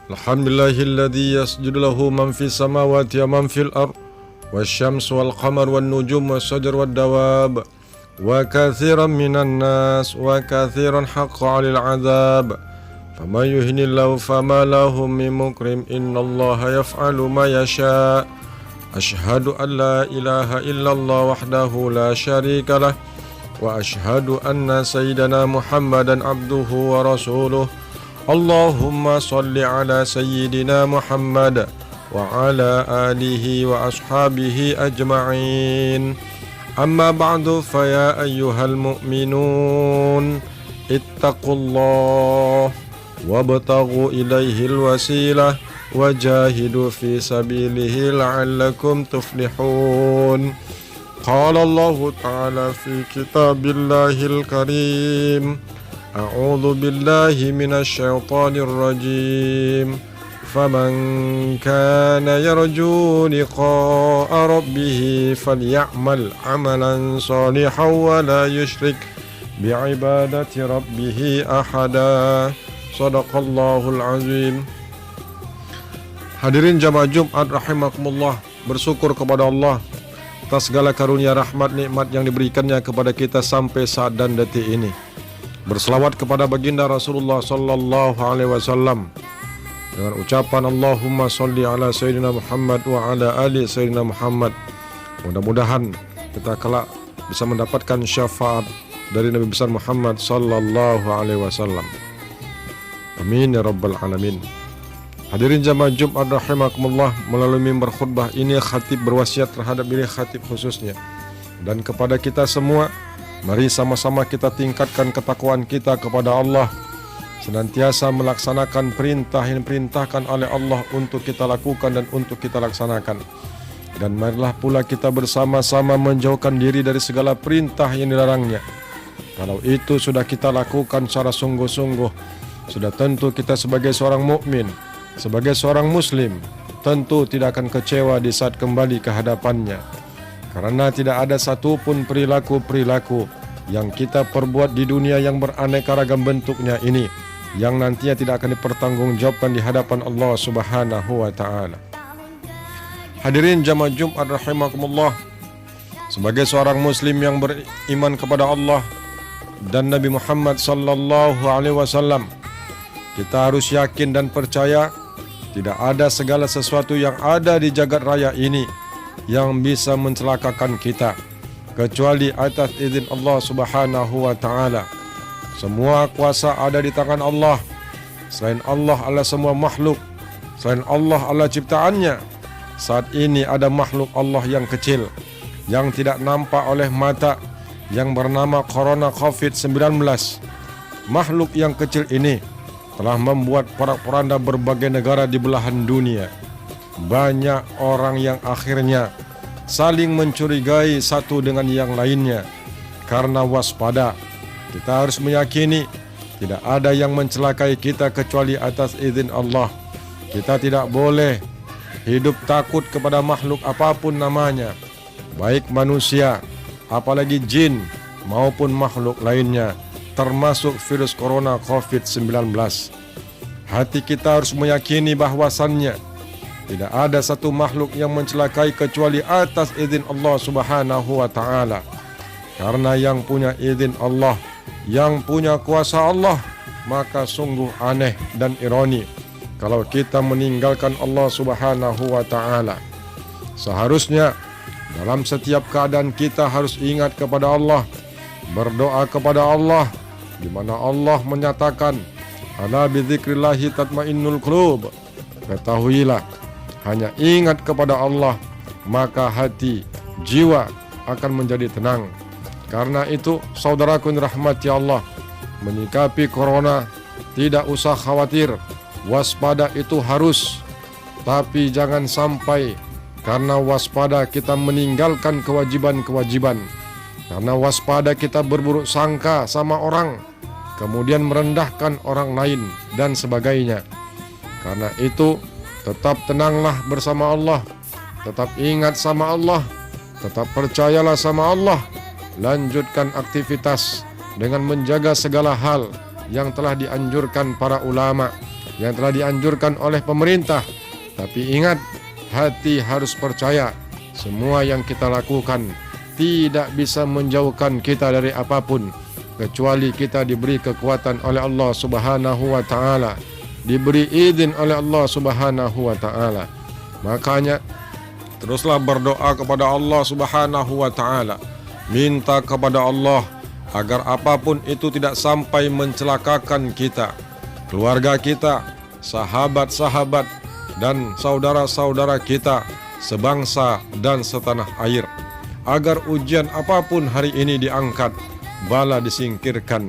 Alhamdulillahilladzi yasjudu lahu man fis samawati wa man fil ard wasyamsu wal qamar wan nujum wasyajar wad dawab wa katsiran minan nas wa katsiran haqqa 'alal 'adzab faman yuhinillahu fama lahu min mukrim innallaha yaf'alu ma yasha. Asyhadu an la ilaha illallah wahdahu la syarika lah wa asyhadu anna sayyidana Muhammadan abduhu wa rasuluh. Allahumma salli ala sayyidina Muhammad wa ala alihi wa ashabihi ajma'in. Amma ba'du fa ya ayyuhal mu'minun ittaqullah wabtaghu ilaihil wasilah wajahidu fi sabilihi la'allakum tuflihun. Qala Allah ta'ala fi kitabillahil karim. A'udzu billahi minasy syaithanir rajim. Faman kana yarju liqa'a rabbih falya'mal 'amalan shalihan wa la yusyrik bi'ibadati rabbih ahada. Shadaqallahul azim. Hadirin jamaah Jumat rahimakumullah, bersyukur kepada Allah atas segala karunia rahmat nikmat yang diberikannya kepada kita sampai saat dan detik ini. Berselawat kepada baginda Rasulullah sallallahu alaihi wasallam dengan ucapan Allahumma sholli ala sayyidina Muhammad wa ala ali sayyidina Muhammad. Mudah-mudahan kita kelak bisa mendapatkan syafaat dari Nabi besar Muhammad sallallahu alaihi wasallam. Amin ya rabbal alamin. Hadirin jamaah Jumat rahimakumullah, melalui mimbar khutbah ini khatib berwasiat terhadap diri khatib khususnya dan kepada kita semua, mari sama-sama kita tingkatkan ketakwaan kita kepada Allah, senantiasa melaksanakan perintah yang diperintahkan oleh Allah untuk kita lakukan dan untuk kita laksanakan. Dan marilah pula kita bersama-sama menjauhkan diri dari segala perintah yang dilarangnya. Kalau itu sudah kita lakukan secara sungguh-sungguh, sudah tentu kita sebagai seorang mukmin, sebagai seorang muslim, tentu tidak akan kecewa di saat kembali ke hadapannya. Karena tidak ada satupun perilaku-perilaku yang kita perbuat di dunia yang beraneka ragam bentuknya ini yang nantinya tidak akan dipertanggungjawabkan di hadapan Allah Subhanahu wa ta'ala. Hadirin jamaah Jumat rahimakumullah, sebagai seorang muslim yang beriman kepada Allah dan Nabi Muhammad sallallahu alaihi wasallam, kita harus yakin dan percaya tidak ada segala sesuatu yang ada di jagat raya ini yang bisa mencelakakan kita kecuali atas izin Allah Subhanahu wa ta'ala. Semua kuasa ada di tangan Allah. Selain Allah adalah semua makhluk. Selain Allah adalah ciptaannya. Saat ini ada makhluk Allah yang kecil, yang tidak nampak oleh mata, yang bernama Corona COVID-19. Makhluk yang kecil ini telah membuat porak-poranda berbagai negara di belahan dunia. Banyak orang yang akhirnya saling mencurigai satu dengan yang lainnya. Karena waspada, kita harus meyakini tidak ada yang mencelakai kita kecuali atas izin Allah. Kita tidak boleh hidup takut kepada makhluk apapun namanya, baik manusia, apalagi jin maupun makhluk lainnya, termasuk virus corona COVID-19. Hati kita harus meyakini bahwasannya tidak ada satu makhluk yang mencelakai kecuali atas izin Allah Subhanahu wa ta'ala. Karena yang punya izin Allah, yang punya kuasa Allah, maka sungguh aneh dan ironi kalau kita meninggalkan Allah Subhanahu wa ta'ala. Seharusnya dalam setiap keadaan kita harus ingat kepada Allah, berdoa kepada Allah, di mana Allah menyatakan, ala bidzikrillahi tatmainnul qulub. Ketahuilah, hanya ingat kepada Allah maka hati, jiwa akan menjadi tenang. Karena itu saudaraku yang dirahmati Allah, menyikapi corona tidak usah khawatir. Waspada itu harus, tapi jangan sampai karena waspada kita meninggalkan kewajiban-kewajiban. Karena waspada kita berburuk sangka sama orang, kemudian merendahkan orang lain dan sebagainya. Karena itu tetap tenanglah bersama Allah, tetap ingat sama Allah, tetap percayalah sama Allah. Lanjutkan aktivitas dengan menjaga segala hal yang telah dianjurkan para ulama. yang telah dianjurkan oleh pemerintah. Tapi ingat, hati harus percaya, semua yang kita lakukan tidak bisa menjauhkan kita dari apapun, kecuali kita diberi kekuatan oleh Allah Subhanahu wa Ta'ala, diberi izin oleh Allah Subhanahu wa Ta'ala. Makanya teruslah berdoa kepada Allah Subhanahu wa Ta'ala, minta kepada Allah agar apapun itu tidak sampai mencelakakan kita, keluarga kita, sahabat-sahabat dan saudara-saudara kita sebangsa dan setanah air. Agar ujian apapun hari ini diangkat, bala disingkirkan.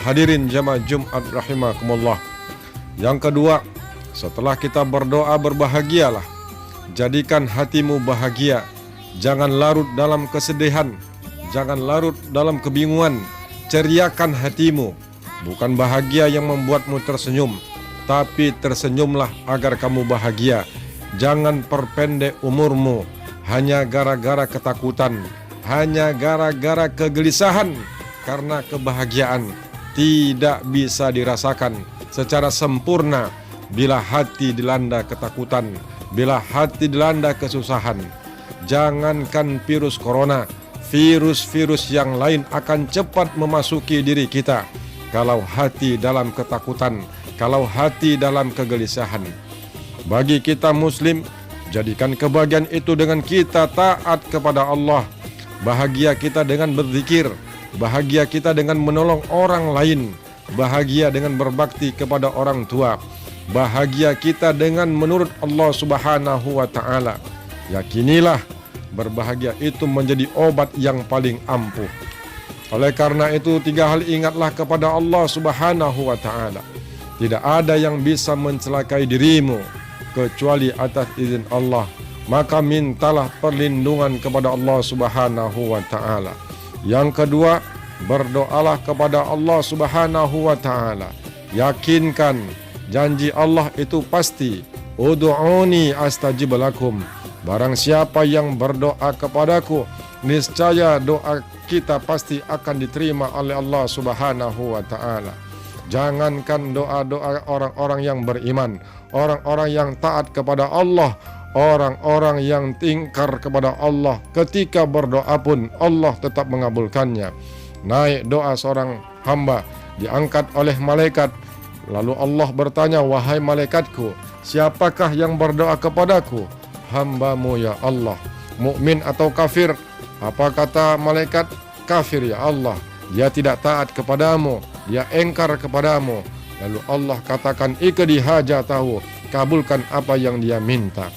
Hadirin jamaah Jumat rahimakumullah. Yang kedua, setelah kita berdoa, berbahagialah. Jadikan hatimu bahagia. Jangan larut dalam kesedihan, jangan larut dalam kebingungan. Ceriakan hatimu. Bukan bahagia yang membuatmu tersenyum, tapi tersenyumlah agar kamu bahagia. Jangan perpendek umurmu hanya gara-gara ketakutan, hanya gara-gara kegelisahan, karena kebahagiaan tidak bisa dirasakan secara sempurna bila hati dilanda ketakutan, bila hati dilanda kesusahan. Jangankan virus corona, virus-virus yang lain akan cepat memasuki diri kita kalau hati dalam ketakutan, kalau hati dalam kegelisahan. Bagi kita muslim, jadikan kebahagiaan itu dengan kita taat kepada Allah. Bahagia kita dengan berzikir, bahagia kita dengan menolong orang lain, bahagia dengan berbakti kepada orang tua, bahagia kita dengan menurut Allah Subhanahu wa Ta'ala. Yakinilah, berbahagia itu menjadi obat yang paling ampuh. Oleh karena itu, 3 hal ingatlah kepada Allah Subhanahu wa Ta'ala. Tidak ada yang bisa mencelakai dirimu kecuali atas izin Allah. Maka mintalah perlindungan kepada Allah Subhanahu wa Ta'ala. Yang kedua, berdoalah kepada Allah Subhanahu wa Ta'ala. Yakinkan janji Allah itu pasti. Ud'uni astajib lakum. Barang siapa yang berdoa kepadaku, niscaya doa kita pasti akan diterima oleh Allah Subhanahu wa Ta'ala. Jangankan doa-doa orang-orang yang beriman, orang-orang yang taat kepada Allah, orang-orang yang tingkar kepada Allah, ketika berdoa pun Allah tetap mengabulkannya. Naik doa seorang hamba, diangkat oleh malaikat. Lalu Allah bertanya, wahai malaikatku, siapakah yang berdoa kepadaku? Hambamu ya Allah. Mukmin atau kafir? Apa kata malaikat? Kafir ya Allah. Dia tidak taat kepadamu, dia engkar kepadamu. Lalu Allah katakan, ikdi hajatahu, kabulkan apa yang dia minta.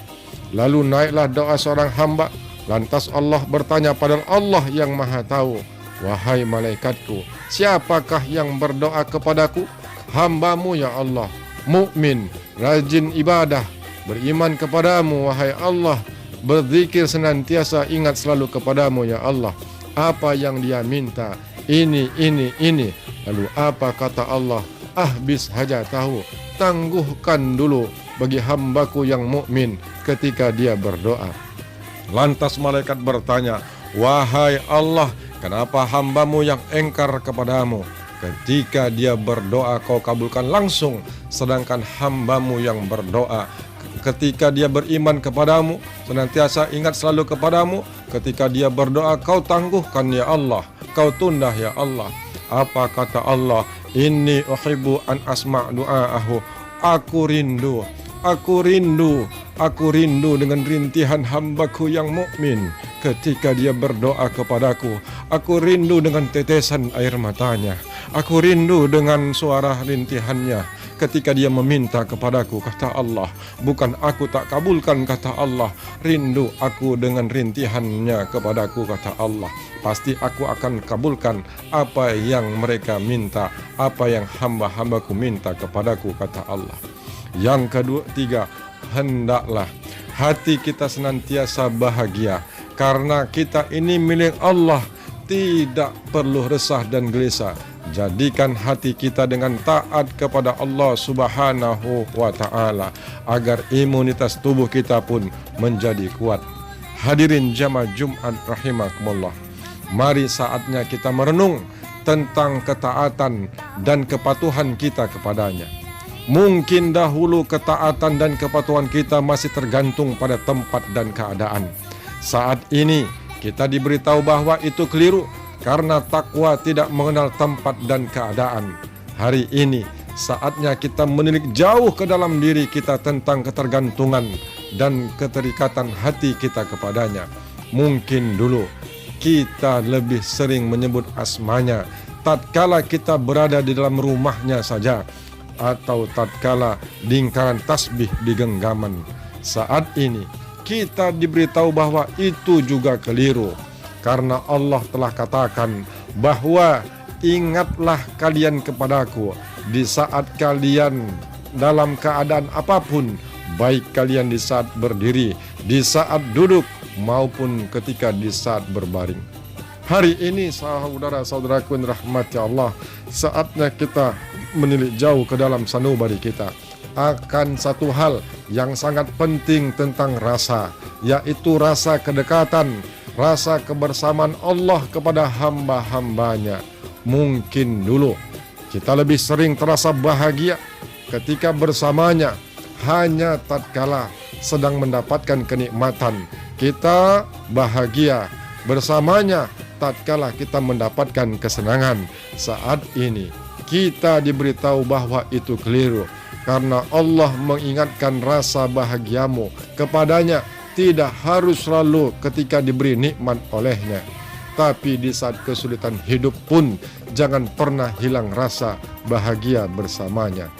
Lalu naiklah doa seorang hamba. Lantas Allah bertanya, padahal Allah yang maha tahu, wahai malaikatku, siapakah yang berdoa kepadaku? Hambamu ya Allah, mukmin, rajin ibadah, beriman kepadamu wahai Allah, berzikir senantiasa, ingat selalu kepadamu ya Allah. Apa yang dia minta? Ini. Lalu apa kata Allah? Ahbis hajatahu, tangguhkan dulu bagi hambaku yang mukmin ketika dia berdoa. Lantas malaikat bertanya, wahai Allah, kenapa hambamu yang engkar kepadamu? Ketika dia berdoa kau kabulkan langsung, sedangkan hambamu yang berdoa ketika dia beriman kepadamu, senantiasa ingat selalu kepadamu, ketika dia berdoa kau tangguhkan ya Allah, kau tunda ya Allah. Apa kata Allah? Inni uhibbu an asma' du'aahu. Aku rindu dengan rintihan hambaku yang mukmin ketika dia berdoa kepadaku. Aku rindu dengan tetesan air matanya. Aku rindu dengan suara rintihannya ketika dia meminta kepadaku, kata Allah. Bukan aku tak kabulkan, kata Allah. Rindu aku dengan rintihannya kepadaku, kata Allah. Pasti aku akan kabulkan apa yang mereka minta, apa yang hamba-hambaku minta kepadaku, kata Allah. Yang ketiga, hendaklah hati kita senantiasa bahagia, karena kita ini milik Allah, tidak perlu resah dan gelisah. Jadikan hati kita dengan taat kepada Allah Subhanahu wa Ta'ala, agar imunitas tubuh kita pun menjadi kuat. Hadirin jamaah Jumat rahimakumullah, mari saatnya kita merenung tentang ketaatan dan kepatuhan kita kepadanya. Mungkin dahulu ketaatan dan kepatuhan kita masih tergantung pada tempat dan keadaan. Saat ini kita diberitahu bahwa itu keliru karena takwa tidak mengenal tempat dan keadaan. Hari ini saatnya kita menilik jauh ke dalam diri kita tentang ketergantungan dan keterikatan hati kita kepadanya. Mungkin dulu kita lebih sering menyebut asmanya tatkala kita berada di dalam rumahnya saja, atau tatkala lingkaran tasbih di genggaman. Saat ini kita diberitahu bahwa itu juga keliru, karena Allah telah katakan bahwa ingatlah kalian kepadaku di saat kalian dalam keadaan apapun, baik kalian di saat berdiri, di saat duduk, maupun ketika di saat berbaring. Hari ini saudara-saudaraku yang dirahmati Allah, saatnya kita menilik jauh ke dalam sanubari kita akan satu hal yang sangat penting tentang rasa, yaitu rasa kedekatan, rasa kebersamaan Allah kepada hamba-hambanya. Mungkin dulu kita lebih sering terasa bahagia ketika bersamanya hanya tatkala sedang mendapatkan kenikmatan. Kita bahagia bersamanya tatkala kita mendapatkan kesenangan. Saat ini kita diberitahu bahwa itu keliru, karena Allah mengingatkan rasa bahagiamu kepadanya tidak harus selalu ketika diberi nikmat olehnya, tapi di saat kesulitan hidup pun jangan pernah hilang rasa bahagia bersamanya.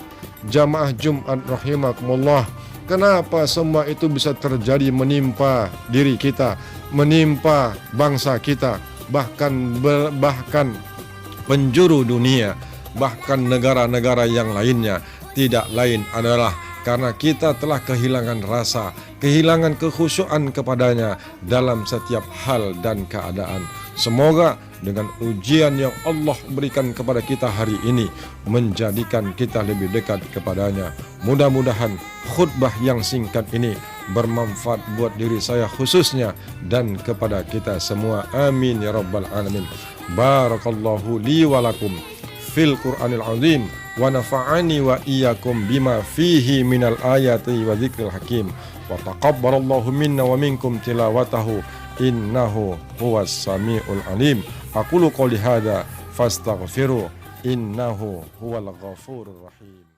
Jamaah Jumat rahimakumullah, kenapa semua itu bisa terjadi menimpa diri kita, menimpa bangsa kita, bahkan penjuru dunia, bahkan negara-negara yang lainnya? Tidak lain adalah karena kita telah kehilangan rasa, kehilangan kekhusyuan kepadanya dalam setiap hal dan keadaan. Semoga dengan ujian yang Allah berikan kepada kita hari ini menjadikan kita lebih dekat kepadanya. Mudah-mudahan khutbah yang singkat ini bermanfaat buat diri saya khususnya dan kepada kita semua. Amin ya rabbal alamin. Barakallahu li wa lakum fil Qur'anil azim wa nafa'ani wa iyyakum bima fihi minal ayati wa dzikril hakim wa taqabbalallahu minna wa minkum tilawatahu innahu huwas samiul alim. Aqulu qouli hadza fastaghfiru innahu huwal ghafurur rahim.